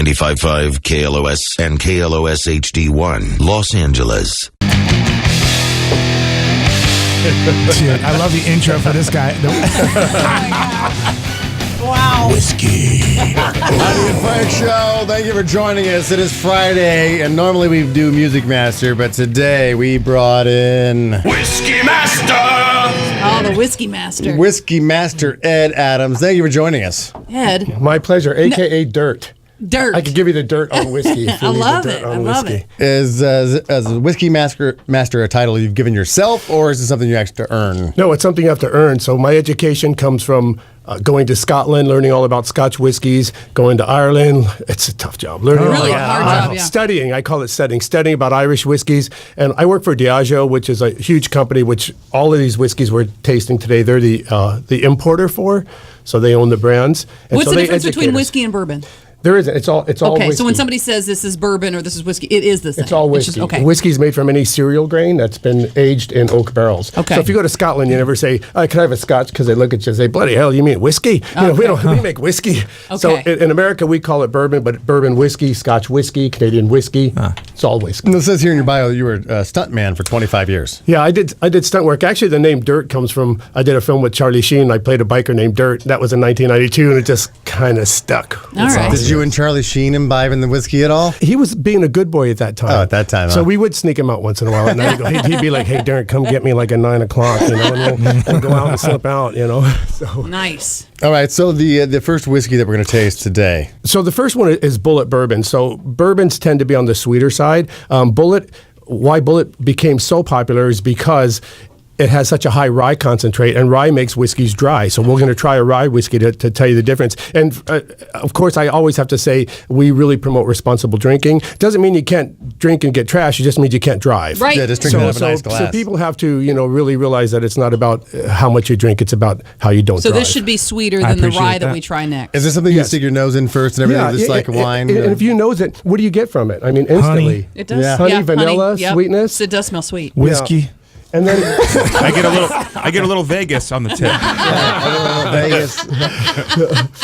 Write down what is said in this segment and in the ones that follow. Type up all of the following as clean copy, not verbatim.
95.5 KLOS and KLOS HD1, Los Angeles. Dude, I love the intro for this guy. Wow. Whiskey. Heidi and Frank show. Thank you for joining us. It is Friday, and normally we do Music Master, but today we brought in Whiskey Master! Oh, the Whiskey Master. Whiskey Master Ed Adams. Thank you for joining us. Ed. My pleasure, a.k.a. Dirt. Dirt. I could give you the dirt on whiskey. If you I need love the dirt it. on I love whiskey. it. Is a Whiskey Master a title you've given yourself, or is it something you actually earn? No, it's something you have to earn. So my education comes from going to Scotland, learning all about Scotch whiskies, going to Ireland. It's a tough job. Learning all Really about- hard job, yeah. Studying, I call it studying about Irish whiskies. And I work for Diageo, which is a huge company, which all of these whiskies we're tasting today, they're the importer for. So they own the brands. And What's so the they difference between educate us. whiskey and bourbon? There isn't. It's all Okay, whiskey. so when somebody says this is bourbon or this is whiskey, it is the same. It's all just- whiskey. okay. Whiskey's made from any cereal grain that's been aged in oak barrels. Okay. So if you go to Scotland, you never say, "Can I have a Scotch?" Because they look at you and say, "Bloody hell, you mean whiskey?" You know, we make whiskey. So Okay. in America, we call it bourbon, but bourbon whiskey, Scotch whiskey, Canadian whiskey, it's all whiskey. And it says here in your bio you were a stuntman for 25 years. Yeah, I did stunt work. Actually, the name Dirt comes from I did a film with Charlie Sheen. I played a biker named Dirt. That was in 1992, and it just kind of stuck. All right. Did you and Charlie Sheen imbibe in the whiskey at all? He was being a good boy at that time. Oh, at that time, So huh? we would sneak him out once in a while at night. He'd be like, "Hey, Darren, come get me like at 9 o'clock," you know, and we'll go out and slip out, you know. Nice. All right, so the first whiskey that we're going to taste today. So the first one is Bullet Bourbon. So bourbons tend to be on the sweeter side. Why Bullet became so popular is because it has such a high rye concentrate, and rye makes whiskeys dry. So we're going to try a rye whiskey to tell you the difference. And of course, I always have to say we really promote responsible drinking. Doesn't mean you can't drink and get trashed. It just means you can't drive. Right. Yeah, just drink it out of a nice glass. So people have to, really realize that it's not about how much you drink. It's about how you don't So drive. this should be sweeter than the appreciate rye that that. we try next. Is this something you stick your nose in first and everything, just like wine? And if you nose it, what do you get from it? I mean, instantly. It does. Yeah. Honey, vanilla, yep. sweetness. It does smell sweet. Whiskey. And then I get a little Vegas on the tip. Vegas.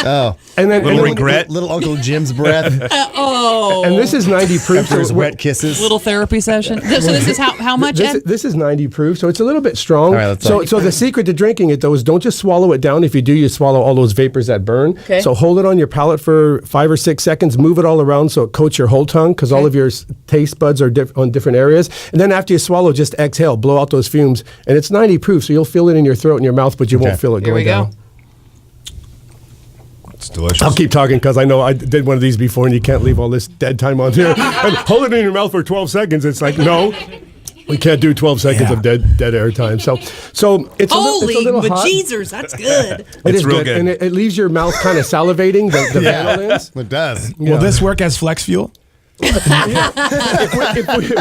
Oh, and then Little regret. Little Uncle Jim's breath and this is 90 proof. after his So wet kisses. Little therapy session. So this is how much, Ed? this is 90 proof, so it's a little bit strong. All right, let's so take it. so the secret to drinking it though is don't just swallow it down. If you do, you swallow all those vapors that burn. Okay. So hold it on your palate for 5 or 6 seconds. Move it all around so it coats your whole tongue because all of your taste buds are on different areas. And then after you swallow, just exhale, blow out those fumes. And it's 90 proof, so you'll feel it in your throat and your mouth, but you won't feel it Here going we go. down. It's delicious. I'll keep talking because I know I did one of these before, and you can't leave all this dead time on here. And hold it in your mouth for 12 seconds. It's like, no, we can't do 12 seconds of dead air time. So it's a Holy little hot. bejeezers, that's good. It is real good. and it leaves your mouth kind of salivating. The vanillins. It does. Will this work as flex fuel? if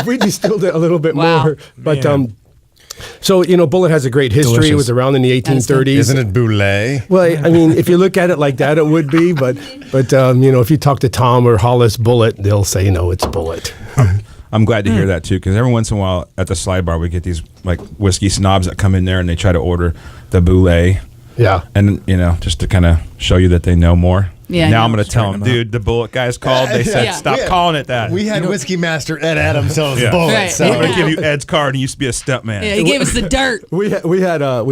we distilled it a little bit Wow. more, but Man. So, Bullet has a great history. Delicious. It was around in the 1830s. Isn't it Boulay? Well, I mean, if you look at it like that, it would be. But if you talk to Tom or Hollis Bullet, they'll say, no, it's Bullet. I'm glad to hear that too, because every once in a while at the slide bar we get these like whiskey snobs that come in there and they try to order the Boulay, Yeah. and just to kind of show you that they know more. Yeah, Now I I'm know. going to tell them, dude, the Bullet guys called. They said, Yeah. stop calling it that. We had Whiskey Master Ed Adams tell us Yeah. Bullet. Right. So I'm going to give you Ed's card. He used to be a stuntman. Yeah, he gave us the dirt. We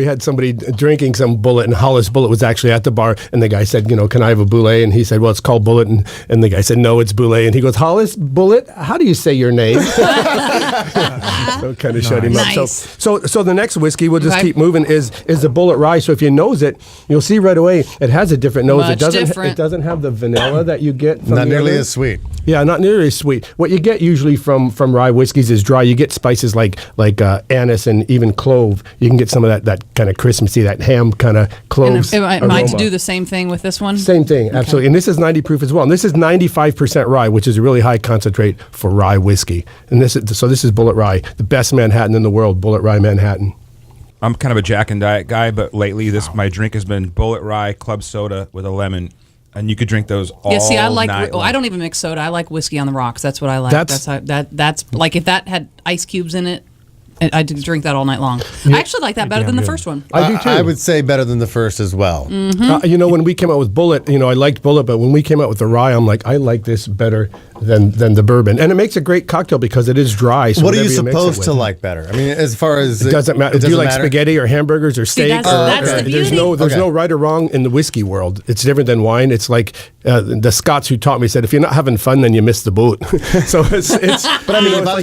had somebody drinking some Bullet, and Hollis Bullet was actually at the bar, and the guy said, can I have a Boulay? And he said, well, it's called Bullet, and the guy said, no, it's Boulay, and he goes, Hollis Bullet, how do you say your name? So it kind of shut him up. Nice. So the next whiskey, we'll just Okay. keep moving, is the Bullet Rye. So if you nose it, you'll see right away it has a different nose. Much different. It doesn't have the vanilla that you get from not the nearly other. as sweet. Yeah, not nearly as sweet. What you get usually from rye whiskeys is dry. You get spices like anise and even clove. You can get some of that kind of Christmassy, that ham kind of cloves. Am I to aroma. do the same thing with this one? Same thing, absolutely. And this is 90 proof as well. And this is 95% rye, which is a really high concentrate for rye whiskey. And this is Bullet Rye, the best Manhattan in the world, Bullet Rye Manhattan. I'm kind of a Jack and Diet guy, but lately my drink has been Bullet Rye Club Soda with a lemon. And you could drink those all Yeah, see, I like. night long. I don't even mix soda. I like whiskey on the rocks. That's what I like. That's- That's like if that had ice cubes in it. I did drink that all night long. I actually like that better than the first one. I do too. I would say better than the first as well. When we came out with Bullet, I liked Bullet, but when we came out with the rye, I'm like, I like this better than the bourbon. And it makes a great cocktail because it is dry. So What are you whatever mix it supposed with- to like better? I mean, as far as It doesn't matter. Do you like spaghetti or hamburgers or steak? that's the There's beauty. there's no right or wrong in the whiskey world. It's different than wine. It's like the Scots who taught me said, if you're not having fun, then you miss the boat. So it's. But I mean, if I was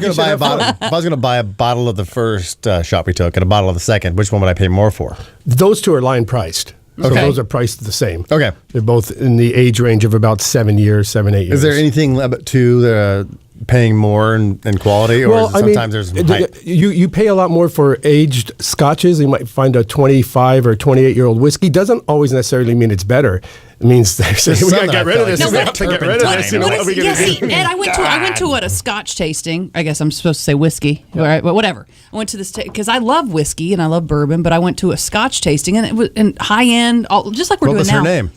going to buy a bottle of the first shot we took and a bottle of the second, which one would I pay more for? Those two are line priced. So Okay. those are priced the same. Okay. They're both in the age range of about 7 years, 8 years. Is there anything to paying more in quality, or is it sometimes there's hype? You pay a lot more for aged scotches. You might find a 25 or 28-year-old whiskey. Doesn't always necessarily mean it's better. It means they're saying, we got to get rid of this. No, We have to get rid of this. What What are is we it? going Yeah, to see, do? Ed, I went to a Scotch tasting. I guess I'm supposed to say whiskey, all right? But whatever. I went to this because I love whiskey and I love bourbon, but I went to a Scotch tasting and it was high end, just like we're What doing was now. her name?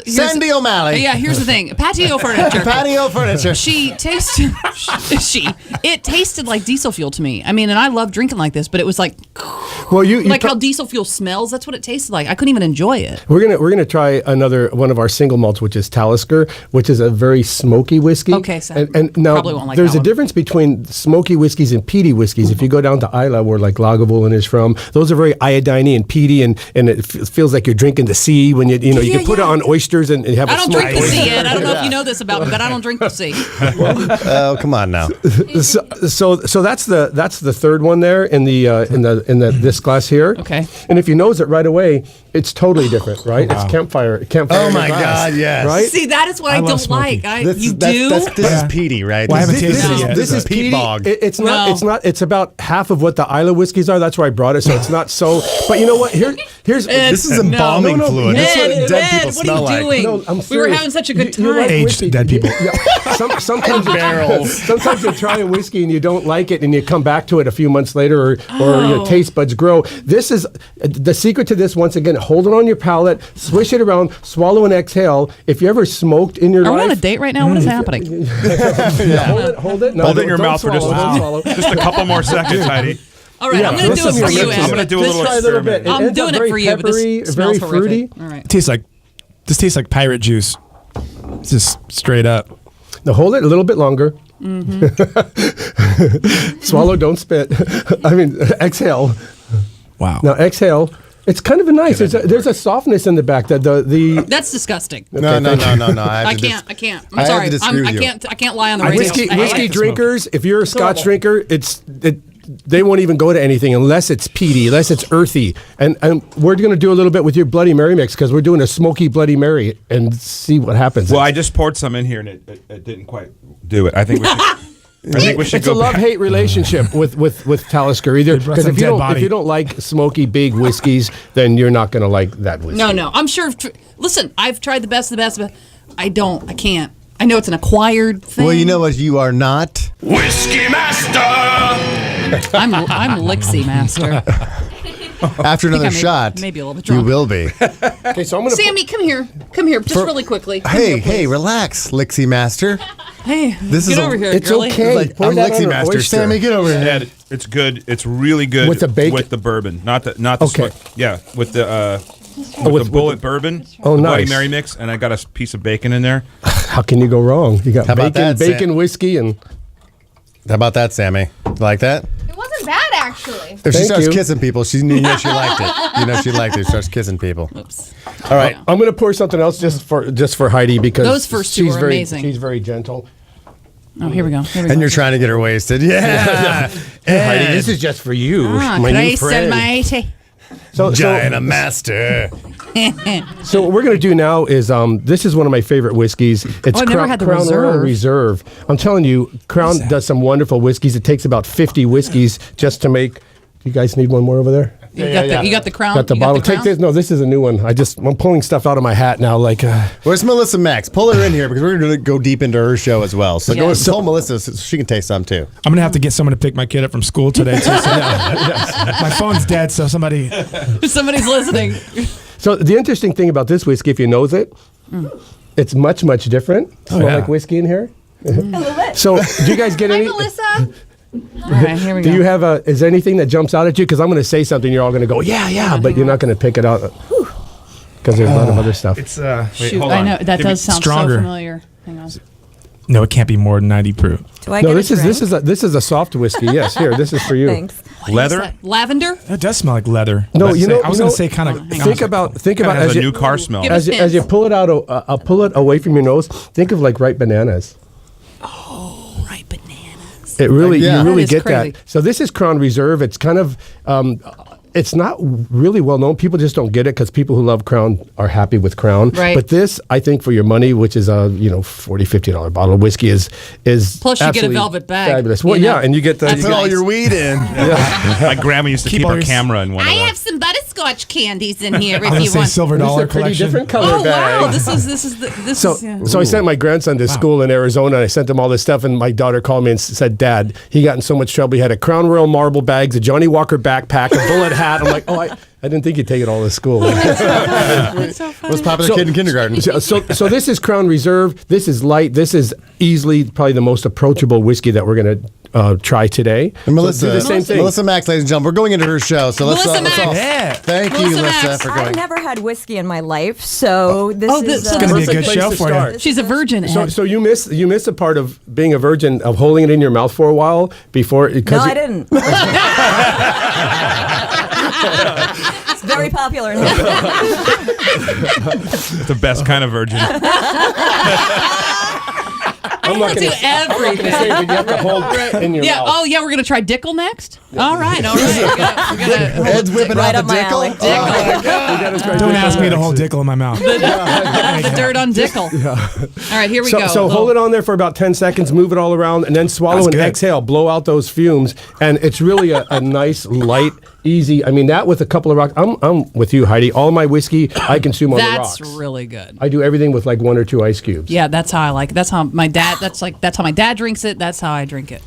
Sandy O'Malley. Yeah, here's the thing: patio furniture. Patio furniture. It tasted like diesel fuel to me. I mean, and I love drinking like this, but it was like Well, you how diesel fuel smells. That's what it tasted like. I couldn't even enjoy it. We're gonna try another one of our single malts, which is Talisker, which is a very smoky whiskey. Okay, so and now probably won't like there's that a one. difference between smoky whiskeys and peaty whiskeys. If you go down to Isla, where like Lagavulin is from, those are very iodine and peaty, and it feels like you're drinking the sea when you Yeah, can put it on oysters and have I a don't smoked drink the oyster. sea, Ed. I don't know if you know this about me, but I don't drink the sea. Oh, come on now. So that's the third one there in the this glass here. Okay. And if you nose it right away, it's totally different, right? It's campfire. Oh in my the glass, God, yes. Right? See, that is what I love don't smoky. like. This is peaty, right? Well, I haven't This tasted is- it yet. This is peaty. peat bog. It's not. No. It's not. It's about half of what the Isla whiskeys are. That's why I brought it. So it's not so. But you know what? Here's. This is embalming No, no, fluid. This is what Ed, dead Ed, people what are smell you like. doing? No, I'm We were serious. having such a good You like time. Aged whiskey. dead people. Yeah. Sometimes Barrels. Sometimes you try a whiskey and you don't like it, and you come back to it a few months later, or your taste buds grow. This is the secret to this. Once again, hold it on your palate, swish it around, swallow and exhale. If you ever smoked in your Are we life, on a date right now? What is happening? hold it. No, Hold it in your don't mouth for just swallow, don't swallow. just a couple more seconds, Heidi. All right, I'm going to do it for you, Ed. I'm gonna do a Let's little try a little bit. experiment. It I'm ends up doing it very for you, but this peppery, smells very fruity. horrific. All right. This tastes like pirate juice. It's just straight up. Now hold it a little bit longer. Swallow, don't spit. I mean, exhale. Wow. Now exhale. It's kind of a nice. There's a softness in the back that the That's disgusting. No. I can't. I'm sorry. I can't lie on the radio. whiskey I hate whiskey it. drinkers. If you're a Scotch drinker, they won't even go to anything unless it's peaty, unless it's earthy. And we're going to do a little bit with your Bloody Mary mix because we're doing a smoky Bloody Mary and see what happens. Well, I just poured some in here and it didn't quite do it. I think we should. It's a love-hate relationship with Talisker either brought because some dead if body. you don't like smoky big whiskeys, then you're not going to like that whiskey. No. I'm sure. Listen, I've tried the best of the best, but I can't. I know it's an acquired thing. Well, you know what? You are not. Whiskey Master! I'm Lixie Master. After another I may- shot, maybe a little bit you drunk. will be. Okay, so I'm going to. Sammy, come here, just really quickly. Come Hey, here, please. relax, Lixie Master. Hey, This get is over here, It's girlie. okay. Like, Pour I'm that on Lixie an Master. oyster. Sammy, get over here. Ed, it's good. It's really good With the bacon? with the bourbon, not the Okay. yeah, with the with the Bullet bourbon. Oh, the Bloody nice. Mary mix, and I got a piece of bacon in there. How can you go wrong? You got How about bacon, that, Sam? bacon whiskey, and How about that, Sammy? You like that? It wasn't bad, actually. If she Thank starts you. kissing people, you know she liked it. You know she liked it. She starts kissing people. Oops. All right. I'm going to pour something else just for Heidi because Those first two she's were very, amazing. She's very gentle. Oh, here we go. And you're trying to get her wasted. Yeah. Heidi, this is just for you, my new Christ friend. almighty. So Giant master. So what we're going to do now is this is one of my favorite whiskeys. It's I've never had the Crown Royal Reserve. Reserve. I'm telling you, Crown does some wonderful whiskeys. It takes about 50 whiskeys just to make. You guys need one more over there? You got the crown. Got the You bottle. the crown? Take this. No, this is a new one. I'm pulling stuff out of my hat now. Like, Where's Melissa Maxx? Pull her in here because we're going to go deep into her show as well. So go Yes. and pull Melissa so she can taste some too. I'm gonna have to get someone to pick my kid up from school today. Too, so my phone's dead, so somebody. Somebody's listening. so the interesting thing about this whiskey, if you nose it, it's much different. Smell yeah. like whiskey in here. So do you guys get Hi, any? Melissa. All right, here we go. Do you have is there anything that jumps out at you? Because I'm going to say something, you're all going to go, yeah, but you're not going to pick it out. Because there's a lot of other stuff. It's Shoot, hold I on. know that Give me- does sound stronger. so familiar. Hang on. no, it can't be more than 90 proof. Do I No, get this a is drink? this is a soft whiskey. Yes, here, this is for you. Thanks. Leather. Lavender. It does smell like leather. No, Let's you say- know, I was you going know- to say kind of. Think about Has as a you, new car smell. Give as you, us as you hints. pull it out, pull it away from your nose. Think of like ripe bananas. Right, bananas. It really, Yeah. you really That is get that. crazy. So this is Crown Reserve. It's kind of, it's not really well known. People just don't get it because people who love Crown are happy with Crown. Right. But this, I think, for your money, which is a $40, $50 bottle of whiskey, is Plus you get a absolutely velvet bag, Fabulous. Well, you know. yeah, and you get the. That's Put all nice. your weed in. My grandma used to keep all her your- camera in one of those. some butterscotch candies in here I was going to say silver This is dollar a pretty collection. different color Oh bag. wow! This is So, yeah. so I sent my grandson to school in Arizona, and I sent him all this stuff, and my daughter called me and said, Dad, he got in so much trouble. He had a Crown Royal marble bags, a Johnny Walker backpack, a bullet hat. I'm like, I didn't think you'd take it all to school. That's so funny. Most popular kid in kindergarten. So this is Crown Reserve. This is light. This is easily probably the most approachable whiskey that we're going to try today. And Melissa, So do the same thing. Melissa Maxx, ladies and gentlemen, we're going into her show. So let's Melissa let's all, Maxx. Yeah. Thank you, Melissa Melissa, Maxx. for I've going. never had whiskey in my life, so this Oh, is so It's going to be a Perfect good place show to for start. you. She's a virgin. So, Ed. so you miss a part of being a virgin of holding it in your mouth for a while before. No, I didn't. It's very popular now. It's the best kind of virgin. I'm not do going to everything. say, but you have to hold it in your Yeah. mouth. Oh, yeah. We're gonna try Dickel next. All right. We're gonna Ed's whipping Right out up the my Dickel. alley. Don't ask me to hold Dickel in my mouth. the dirt on Dickel. All right. Here we go. So hold it on there for about 10 seconds, move it all around, and then swallow That's and good. exhale, blow out those fumes. And it's really a nice, light, easy. I mean, that with a couple of rocks. I'm with you, Heidi. All my whiskey, I consume on the rocks. That's really good. I do everything with like 1 or 2 ice cubes. Yeah, that's how I like it. That's how my dad. That's how my dad drinks it. That's how I drink it.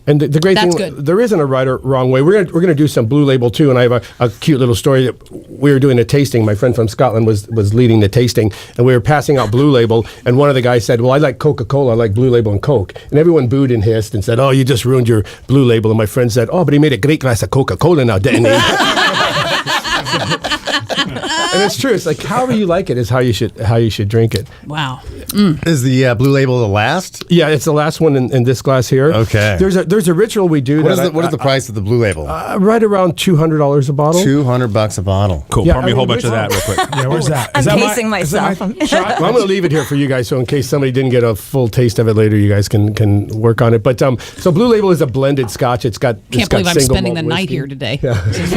And the great That's thing, good. there isn't a right or wrong way. We're gonna do some Blue Label too, and I have a cute little story that we were doing a tasting. My friend from Scotland was leading the tasting, and we were passing out Blue Label, and one of the guys said, "Well, I like Coca-Cola, I like Blue Label and Coke," and everyone booed and hissed and said, "Oh, you just ruined your Blue Label." And my friend said, "Oh, but he made a great glass of Coca-Cola now, didn't he?" And it's true. It's like however you like it is how you should drink it. Wow. Is the Blue Label the last? Yeah, it's the last one in this glass here. Okay. There's a ritual we do. What is that the price of the Blue Label? right around $200 a bottle. $200 a bottle. Cool. Yeah, pour I me a whole mean, bunch of that real quick. Yeah, where's that? I'm Is that pacing is that myself. shot? Well, I'm going to leave it here for you guys, so in case somebody didn't get a full taste of it later, you guys can work on it. But so Blue Label is a blended Scotch. It's got Can't believe I'm single spending the malt night whiskey. here today.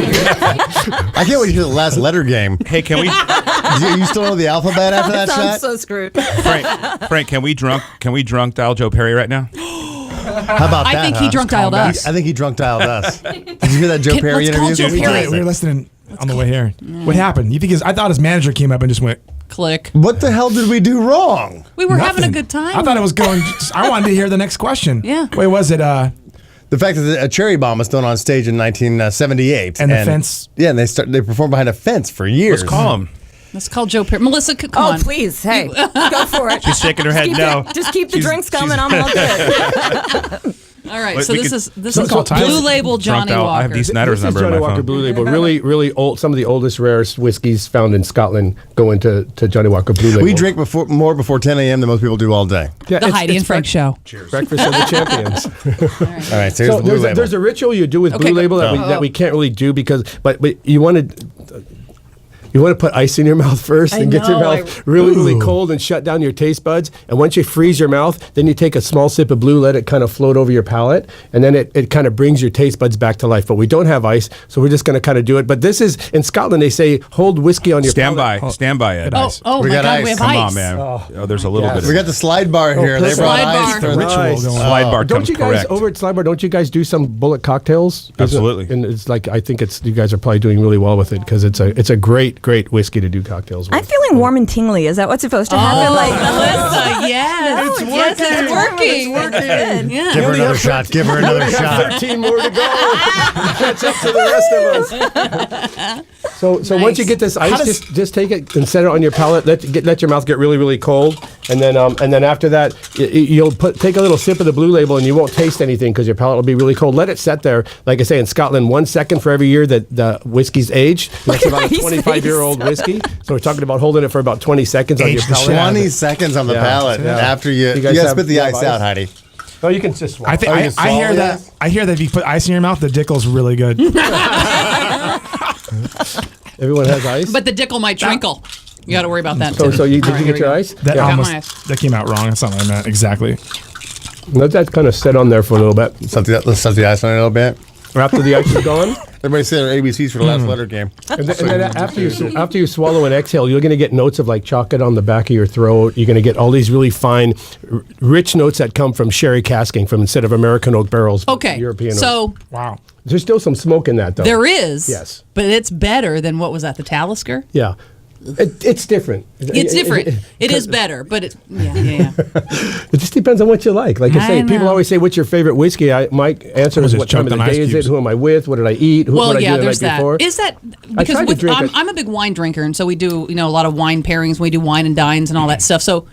I can't wait to hear the last letter game. Hey, can we, You still know the alphabet after that Sounds shot? so screwed. Frank? Can we drunk dial Joe Perry right now? How about I that? think he drunk dialed us. I think he drunk dialed us. Did you hear that Joe Perry let's call interview? Joe We Perry. were listening on the way here. What happened? You think I thought his manager came up and just went, Click. What the hell did we do wrong? We were having a "Nothing." good time. I thought it was going. I wanted to hear the next question. Yeah. Wait, was it? The fact that a cherry bomb was thrown on stage in 1978, And the fence. Yeah, and they performed behind a fence for years. Let's call him. Let's call Joe Perry. Melissa, come Oh, on. please. Hey, go for it. She's shaking her head no. Just keep the She's- drinks coming. she's- I'm all good. All right. Wait, So we this could- is so called Tyler- Blue Label Johnny dial. Walker. I have Dee This Snyder's is number Johnny in my Walker phone. Blue Label. Really, really old. Some of the oldest, rarest whiskeys found in Scotland go into Johnny Walker Blue Label. We drink more before 10 a.m. than most people do all day. Yeah, The it's- Heidi it's and Frank show. Breakfast of the Champions. All right, so here's So the Blue Label. there's a ritual you do with Okay, Blue Label go. that we can't really do because but you want to put ice in your mouth first I and get your know, mouth really cold and shut down your taste buds. And once you freeze your mouth, then you take a small sip of blue, let it kind of float over your palate, and then it kind of brings your taste buds back to life. But we don't have ice, so we're just going to kind of do it. But this is in Scotland. They say hold whiskey on your Stand palate. by. Stand by, Ed. Oh We my got God, ice. we have Come ice. on, man. Oh, there's a little Yes. bit We of got the slide bar here. They perfect. brought Slide ice bar. for The ritual Nice. going on. slide bar Don't comes you guys correct. over at Slide Bar? Don't you guys do some bullet cocktails? Absolutely. And it's like I think you guys are probably doing really well with it because it's a great whiskey to do cocktails with. I'm feeling warm and tingly. Is that what's supposed to happen? Melissa, yes. Yes, it's working. Good. Yeah. Give her another shot. Give her another shot. 13 more to go. Catch up to the rest of us. So Nice. once you get this ice, just take it and set it on your palate. Let your mouth get really, really cold, and then after that, you'll take a little sip of the Blue Label, and you won't taste anything because your palate will be really cold. Let it set there. Like I say, in Scotland, 1 second for every year that the whiskey's aged. That's about a 25-year-old whiskey. So we're talking about holding it for about 20 seconds on your palate. 20 seconds on the palate after you gotta spit the ice out, Heidi. Oh, you can just swallow. I hear that. I hear that if you put ice in your mouth, the dickle's really good. Everyone has ice. But the dickle might trinkle. You got to worry about that too. So did you get your ice? That came out wrong. That's not what I meant exactly. Let that kind of sit on there for a little bit. Let's set the ice on it a little bit. After the ice is gone. Everybody say their ABCs for the last letter game. And then after you swallow and exhale, you're going to get notes of like chocolate on the back of your throat. You're going to get all these really fine, rich notes that come from sherry casking from instead of American oak barrels. Okay. European so oak. Wow. There's still some smoke in that, though. There is. Yes. But it's better than what was that, the Talisker? Yeah. It's different. It's different. It is better, but it's yeah. It just depends on what you like. Like I say, people know. always say, "What's your favorite whiskey?" My answer is, "What time of the day is it? Who am I with? What did I eat? What did I do the night before?" Is that because I'm a big wine drinker, and so we do a lot of wine pairings. We do wine and dines and all that stuff. So,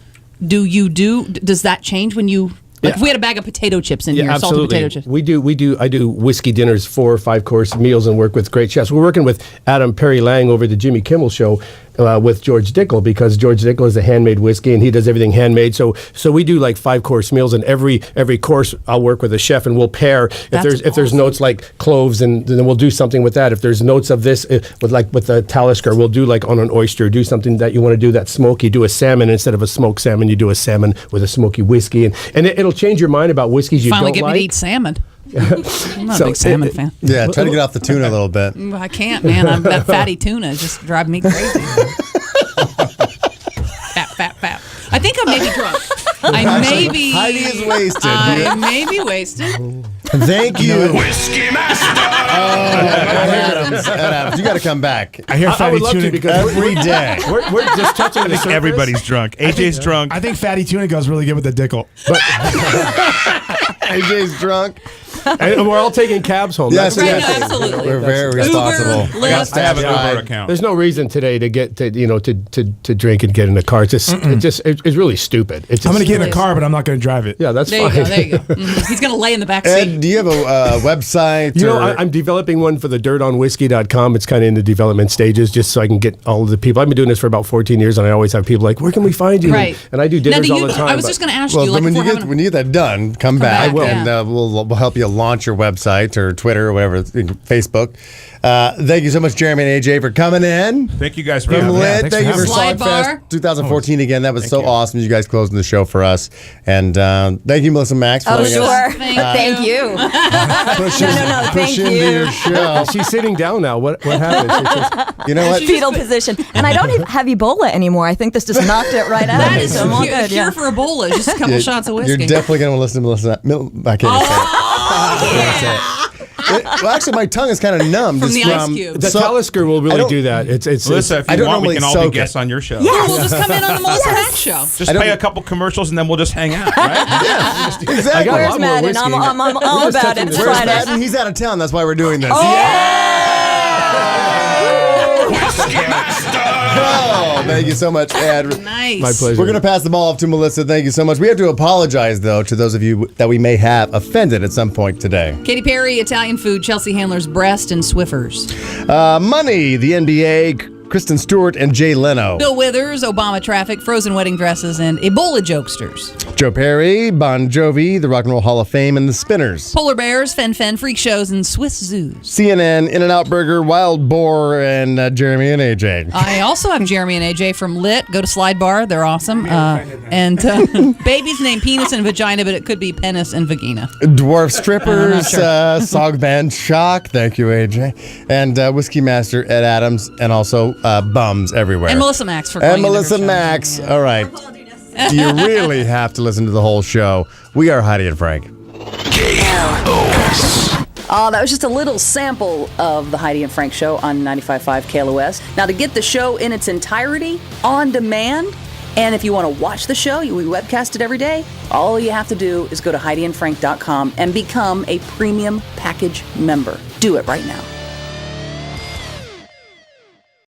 does that change when you? Like if we had a bag of potato chips in here, absolutely. salted potato chips. We do. I do whiskey dinners, 4 or 5 course meals, and work with great chefs. We're working with Adam Perry Lang over the Jimmy Kimmel Show with George Dickel because George Dickel is a handmade whiskey and he does everything handmade. So we do like 5 course meals, and every course I'll work with a chef and we'll pair. If there's notes like cloves, and then we'll do something with that. If there's notes of this with the Talisker, we'll do like on an oyster. Do something that you want to do that's smoky. Do a salmon instead of a smoked salmon. You do a salmon with a smoky whiskey, and it'll change your mind about whiskeys you Finally don't get like. me to eat salmon. I'm not a big salmon fan. Yeah, try to get off the tuna a little bit. I can't, man. That fatty tuna is just driving me crazy. Fat. I think I may be drunk. Heidi is wasted. I may be wasted. Thank you. Whiskey Master. Adams, you got to come back. I hear I fatty would love tuna to because Every day. we're just touching the surface. Everybody's drunk. AJ's drunk. I think fatty tuna goes really good with the dickle. AJ's drunk. And we're all taking cabs home. Yes, That's Right, the no, thing. absolutely. We're very responsible. Uber, Lyft. I have an Right. Uber account. There's no reason today to get to drink and get in a car. It's really stupid. It's I'm going to get in a Please. car, but I'm not going to drive it. Yeah, that's There you fine. go. There you go. Mhm. He's gonna lay in the back Ed, seat. do you have a website? You know, or- I'm developing one for the dirtonwhiskey.com. It's kind of in the development stages, just so I can get all of the people. I've been doing this for about 14 years, and I always have people like, "Where can we find you?" Right. And I do dinners all the time. I was but- just gonna ask well, you, then like, when you get that done, come back, back, and yeah. we'll help you launch your website or Twitter or whatever, Facebook. Thank you so much, Jeremy and AJ, for coming in. Thank you guys for From having me. Lit, thanks thank you for for having us. Slide Slogfest bar. 2014 again. That was so awesome. You guys closing the show for us. And thank you, Melissa Maxx, for Oh, letting us sure. Thank Thank you. push, No, push thank into you. your show. She's sitting down now. What happened? It's just- You know what? Fetal position. And I don't even have Ebola anymore. I think this just knocked it right out of That me. is So I'm all a good. cure Yeah. for Ebola. Just a couple shots of whiskey. You're definitely going to listen to Melissa. I can't even say it. Well, actually, my tongue is kind of numb. From just the ice cube. the so- Talisker will I really don't- do that. It's Melissa, if I you don't want, we normally can all be soak guests it. on your show. Yeah, we'll just come in on the Melissa Maxx show. Just pay a couple commercials and then we'll just hang out, right? Exactly. I got a Where's lot more Madden? whiskey. I'm all about it. It's Where's Friday. Madden? He's out of town. That's why we're doing this. Oh, thank you so much, Ed. Nice. My pleasure. We're going to pass the ball off to Melissa. Thank you so much. We have to apologize, though, to those of you that we may have offended at some point today. Katy Perry, Italian food, Chelsea Handler's breast, and Swiffers. Money, the NBA, Kristen Stewart, and Jay Leno. Bill Withers, Obama traffic, frozen wedding dresses, and Ebola jokesters. Joe Perry, Bon Jovi, the Rock and Roll Hall of Fame, and the Spinners. Polar bears, fen-fen, freak shows, and Swiss zoos. CNN, In-N-Out Burger, Wild Boar, and Jeremy and AJ. I also have Jeremy and AJ from Lit. Go to Slide Bar. They're awesome. And babies named Penis and Vagina, but it could be Penis and Vagina. Dwarf Strippers, Sog Band Shock, thank you, AJ, and Whiskey Master Ed Adams, and also Bums Everywhere. And Melissa Maxx for And calling into her Melissa show. Max. Yeah. All right. You really have to listen to the whole show. We are Heidi and Frank. Oh, that was just a little sample of the Heidi and Frank show on 95.5 KLOS. Now, to get the show in its entirety on demand, and if you want to watch the show, we webcast it every day, all you have to do is go to HeidiandFrank.com and become a premium package member. Do it right now.